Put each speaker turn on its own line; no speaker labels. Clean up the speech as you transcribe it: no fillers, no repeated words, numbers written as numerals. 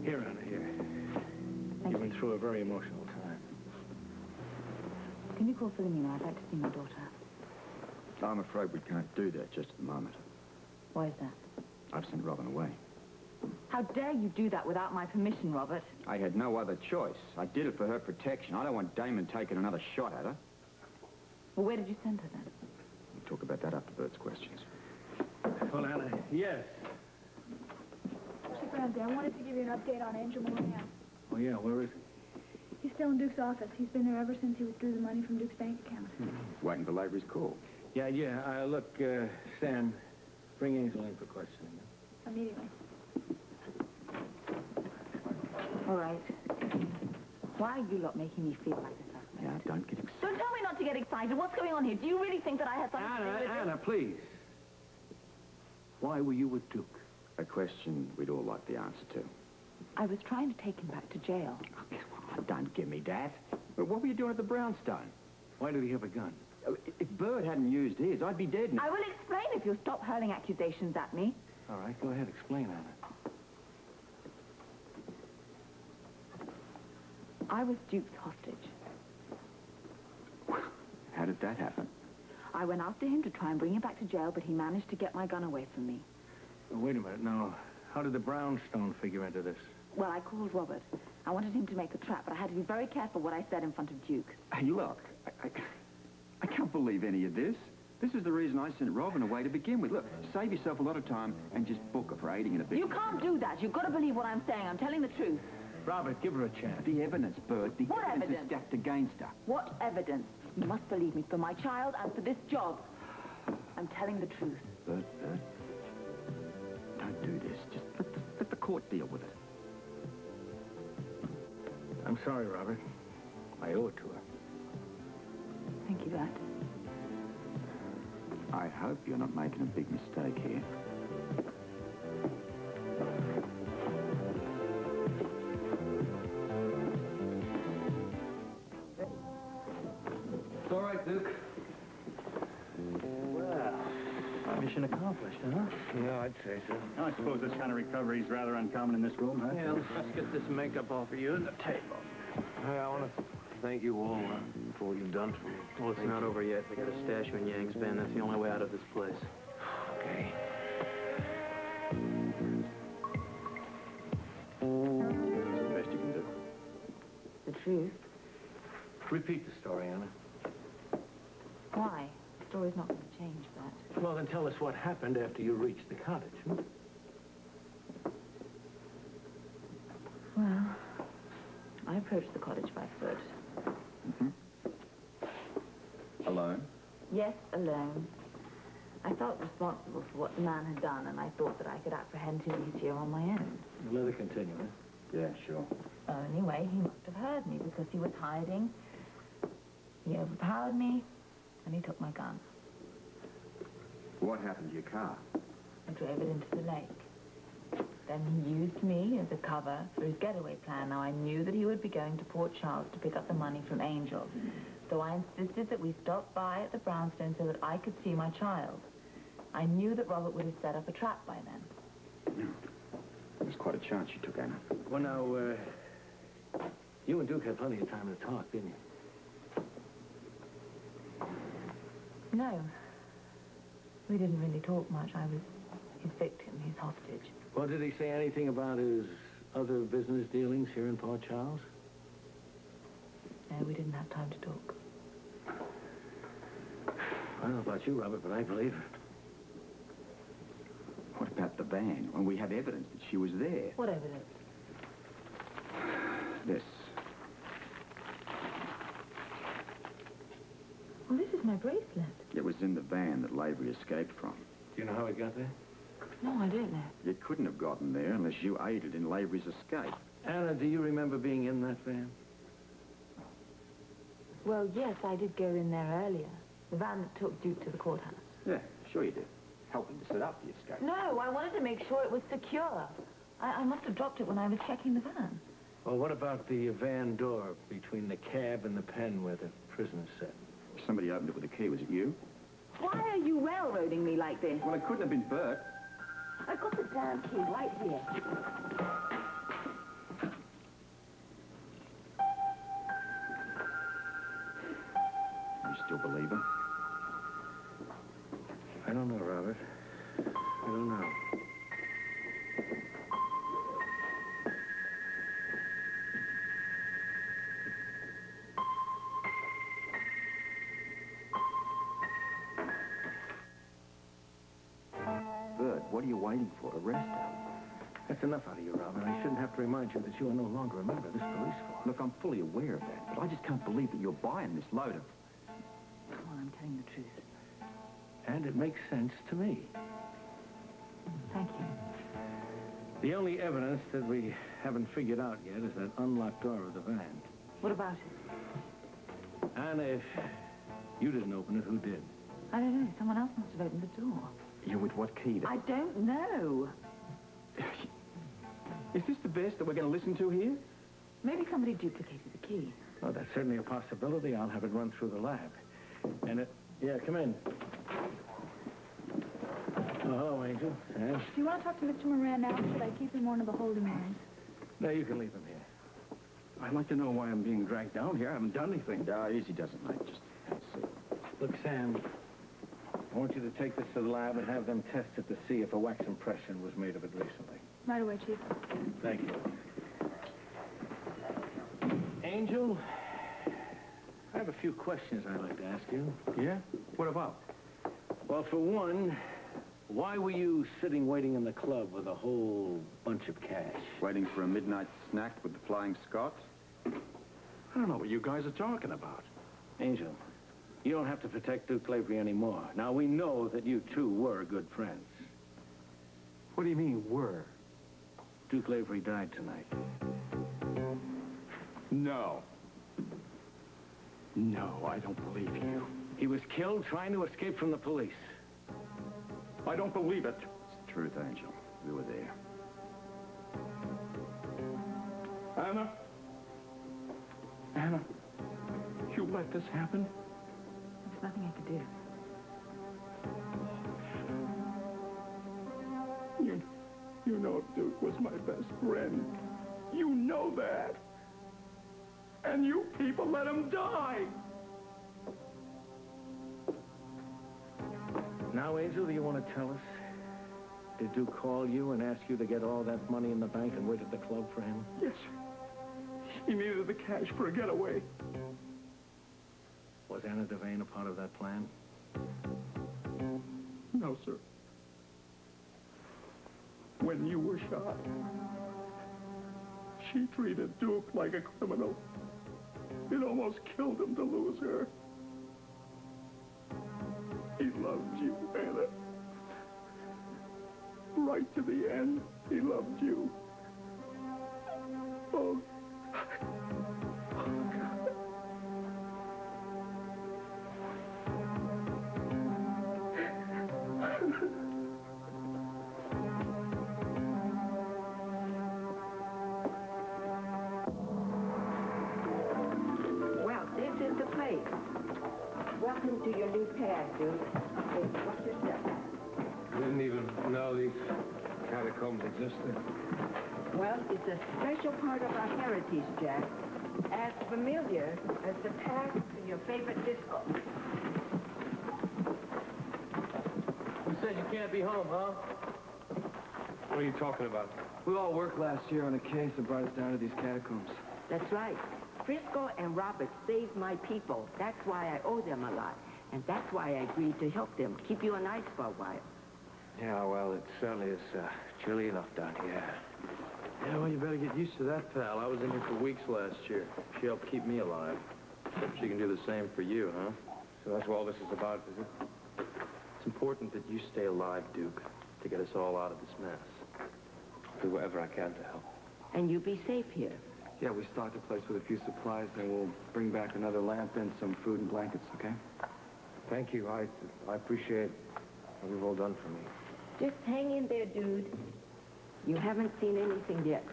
Here, Anna, here. You've been through a very emotional time.
Can you call Philomena? I'd like to see my daughter.
I'm afraid we can't do that just at the moment.
Why is that?
I've sent Robin away.
How dare you do that without my permission, Robert?
I had no other choice. I did it for her protection. I don't want Damon taking another shot at her.
Well, where did you send her then?
We'll talk about that after Bert's questions.
Well, Anna, yes.
Mr. Ramsey, I wanted to give you an update on Angel Moran.
Oh, yeah, where is he?
He's still in Duke's office. He's been there ever since he withdrew the money from Duke's bank account.
Waiting for Lavery's call.
Yeah. Look, Stan, bring Angel in for questioning.
Immediately.
All right. Why are you lot making me feel like this?
Yeah, don't get excited.
Don't tell me not to get excited. What's going on here? Do you really think that I had something to do with it?
Anna, please. Why were you with Duke?
A question we'd all like the answer to.
I was trying to take him back to jail.
Oh, come on, don't give me that. But what were you doing at the brownstone?
Why did he have a gun?
If Bert hadn't used his, I'd be dead now.
I will explain if you'll stop hurling accusations at me.
All right, go ahead, explain, Anna.
I was Duke's hostage.
How did that happen?
I went after him to try and bring him back to jail, but he managed to get my gun away from me.
Oh, wait a minute, now, how did the brownstone figure into this?
Well, I called Robert. I wanted him to make a trap, but I had to be very careful what I said in front of Duke.
Hey, look, I can't believe any of this. This is the reason I sent Robin away to begin with. Look, save yourself a lot of time and just book her for aiding and abetting.
You can't do that. You've got to believe what I'm saying. I'm telling the truth.
Robert, give her a chance.
The evidence, Bert. The
What
evidence is
evidence?
stacked against her.
What evidence? You must believe me for my child and for this job. I'm telling the truth.
Bert, don't do this. Just let the court deal with it.
I'm sorry, Robert. I owe it to her.
Thank you, Bert.
I hope you're not making a big mistake here.
It's all right, Duke.
Well, mission accomplished, huh?
Yeah, I'd say so.
I suppose this kind of recovery is rather uncommon in this room, huh?
Yeah, let's get this makeup off of you and the table. Hey, I want to thank you all for what you've done for me.
Well, it's not over yet. We got to stash you in Yang's van. That's the only way out of this place.
Okay.
It's the best you can do.
The truth?
Repeat the story, Anna.
Why? The story's not going to change, Bert.
Well, then tell us what happened after you reached the cottage.
Well, I approached the cottage by foot.
Alone?
Yes, alone. I felt responsible for what the man had done, and I thought that I could apprehend him easier on my own.
Let it continue, huh?
Yeah, sure.
Anyway, he must have heard me because he was hiding. He overpowered me, and he took my gun.
What happened to your car?
I drove it into the lake. Then he used me as a cover for his getaway plan. Now, I knew that he would be going to Port Charles to pick up the money from Angel. So I insisted that we stop by at the brownstone so that I could see my child. I knew that Robert would have set up a trap by then.
No. It was quite a chance you took, Anna.
Well, now, you and Duke had plenty of time to talk, didn't you?
No. We didn't really talk much. I was his victim, his hostage.
Well, did he say anything about his other business dealings here in Port Charles?
No, we didn't have time to talk.
I don't know about you, Robert, but I believe her.
What about the van? When we have evidence that she was there.
What evidence?
This.
Well, this is my bracelet.
It was in the van that Lavery escaped from.
Do you know how it got there?
No, I don't know.
It couldn't have gotten there unless you aided in Lavery's escape.
Anna, do you remember being in that van?
Well, yes, I did go in there earlier. The van that took Duke to the courthouse.
Yeah, sure you did. Helping to set up the escape.
No, I wanted to make sure it was secure. I must have dropped it when I was checking the van.
Well, what about the van door between the cab and the pen where the prisoners sat?
Somebody opened it with a key. Was it you?
Why are you railroading me like this?
Well, it couldn't have been Bert.
I've got the damn key right here.
still believe her.
I don't know, Robert. I don't know.
Bert, what are you waiting for? Arrest her.
That's enough out of you, Robert. I shouldn't have to remind you that you are no longer a member of this police force.
Look, I'm fully aware of that, but I just can't believe that you're buying this load of...
Come on, I'm telling the truth.
And it makes sense to me.
Thank you.
The only evidence that we haven't figured out yet is that unlocked door of the van.
What about it?
And if you didn't open it, who did?
I don't know. Someone else must have opened the door.
You with what key?
I don't know.
Is this the best that we're going to listen to here?
Maybe somebody duplicated the key.
Well, that's certainly a possibility. I'll have it run through the lab. And it... Yeah, come in. Oh, hello, Angel. Sam.
Do you want to talk to Mr. Moran now, or should I keep him one of the holding yards?
No, you can leave him here.
I'd like to know why I'm being dragged down here. I haven't done anything.
Easy doesn't, mate. Just have a seat.
Look, Sam, I want you to take this to the lab and have them test it to see if a wax impression was made of it recently.
Right away, Chief.
Thank you. Angel, I have a few questions I'd like to ask you.
Yeah? What about?
Well, for one, why were you sitting waiting in the club with a whole bunch of cash?
Waiting for a midnight snack with the Flying Scots?
I don't know what you guys are talking about.
Angel, you don't have to protect Duke Lavery anymore. Now, we know that you two were good friends.
What do you mean, were?
Duke Lavery died tonight.
No. No, I don't believe you.
He was killed trying to escape from the police.
I don't believe it.
It's the truth, Angel. We were there.
Anna? Anna, you let this happen?
There's nothing I could do.
You know Duke was my best friend. You know that. And you people let him die.
Now, Angel, do you want to tell us? Did Duke call you and ask you to get all that money in the bank and wait at the club for him?
Yes. He needed the cash for a getaway.
Was Anna Devane a part of that plan?
No, sir. When you were shot, she treated Duke like a criminal. It almost killed him to lose her. He loved you, Anna. Right to the end, he loved you. Oh, God.
Well, this is the place. Welcome to your new pad, Duke. Okay, what's your step?
Didn't even know these catacombs existed.
Well, it's a special part of our heritage, Jack. As familiar as the path to your favorite disco.
Who said you can't be home, huh?
What are you talking about?
We all worked last year on a case that brought us down to these catacombs.
That's right. Frisco and Robert saved my people. That's why I owe them a lot. And that's why I agreed to help them, keep you on ice for a while.
Yeah, well, it certainly is chilly enough down here.
Yeah, well, you better get used to that, pal. I was in here for weeks last year. She helped keep me alive. Hope she can do the same for you, huh?
So that's what all this is about, is it?
It's important that you stay alive, Duke, to get us all out of this mess.
I'll do whatever I can to help.
And you be safe here.
Yeah, we stocked the place with a few supplies, then we'll bring back another lamp and some food and blankets, okay?
Thank you. I appreciate what you've all done for me.
Just hang in there, dude. You haven't seen anything yet.